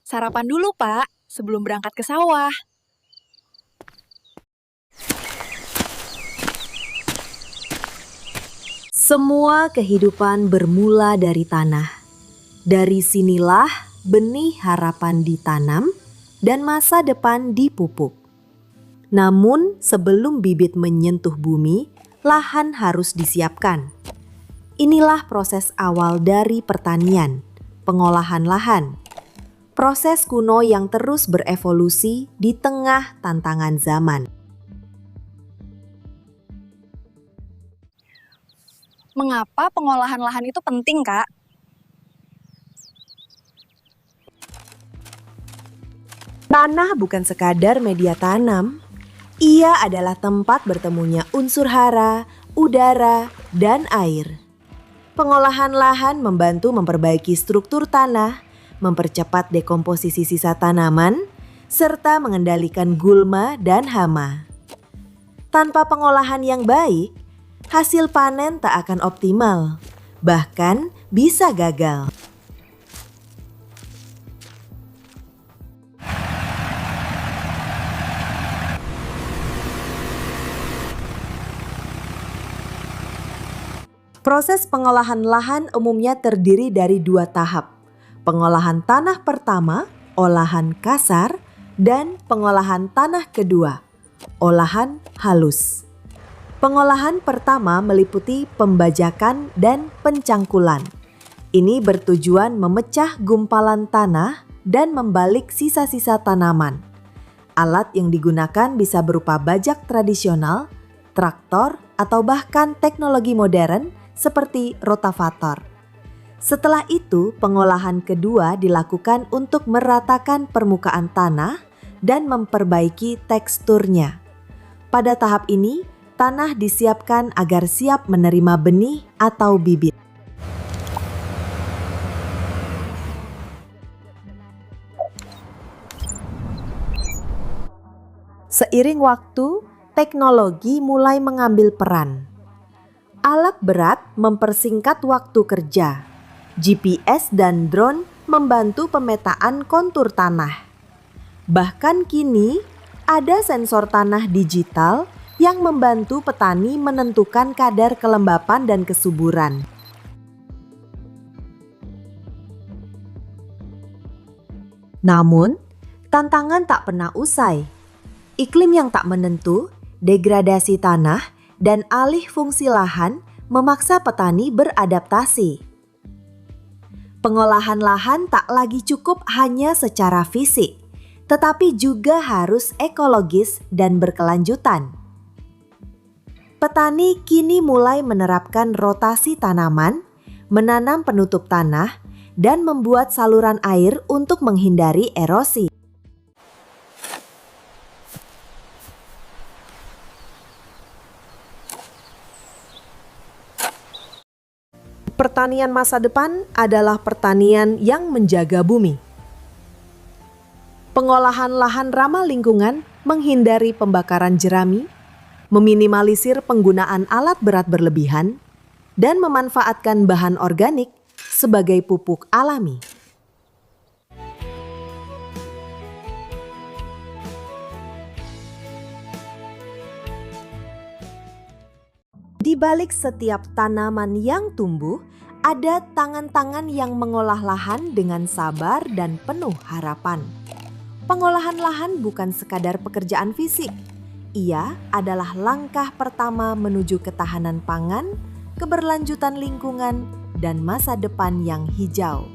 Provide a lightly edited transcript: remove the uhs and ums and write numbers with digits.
Sarapan dulu, Pak, sebelum berangkat ke sawah. Semua kehidupan bermula dari tanah. Dari sinilah benih harapan ditanam dan masa depan dipupuk. Namun sebelum bibit menyentuh bumi, lahan harus disiapkan. Inilah proses awal dari pertanian, pengolahan lahan. Proses kuno yang terus berevolusi di tengah tantangan zaman. Mengapa pengolahan lahan itu penting, Kak? Tanah bukan sekadar media tanam. Ia adalah tempat bertemunya unsur hara, udara, dan air. Pengolahan lahan membantu memperbaiki struktur tanah, mempercepat dekomposisi sisa tanaman, serta mengendalikan gulma dan hama. Tanpa pengolahan yang baik, hasil panen tak akan optimal, bahkan bisa gagal. Proses pengolahan lahan umumnya terdiri dari 2 tahap. Pengolahan tanah pertama, olahan kasar, dan pengolahan tanah kedua, olahan halus. Pengolahan pertama meliputi pembajakan dan pencangkulan. Ini bertujuan memecah gumpalan tanah dan membalik sisa-sisa tanaman. Alat yang digunakan bisa berupa bajak tradisional, traktor, atau bahkan teknologi modern seperti rotavator. Setelah itu, pengolahan kedua dilakukan untuk meratakan permukaan tanah dan memperbaiki teksturnya. Pada tahap ini, tanah disiapkan agar siap menerima benih atau bibit. Seiring waktu, teknologi mulai mengambil peran. Alat berat mempersingkat waktu kerja. GPS dan drone membantu pemetaan kontur tanah. Bahkan kini, ada sensor tanah digital yang membantu petani menentukan kadar kelembapan dan kesuburan. Namun, tantangan tak pernah usai. Iklim yang tak menentu, degradasi tanah, dan alih fungsi lahan memaksa petani beradaptasi. Pengolahan lahan tak lagi cukup hanya secara fisik, tetapi juga harus ekologis dan berkelanjutan. Petani kini mulai menerapkan rotasi tanaman, menanam penutup tanah, dan membuat saluran air untuk menghindari erosi. Pertanian masa depan adalah pertanian yang menjaga bumi. Pengolahan lahan ramah lingkungan menghindari pembakaran jerami, meminimalisir penggunaan alat berat berlebihan, dan memanfaatkan bahan organik sebagai pupuk alami. Di balik setiap tanaman yang tumbuh, ada tangan-tangan yang mengolah lahan dengan sabar dan penuh harapan. Pengolahan lahan bukan sekadar pekerjaan fisik. Ia adalah langkah pertama menuju ketahanan pangan, keberlanjutan lingkungan, dan masa depan yang hijau.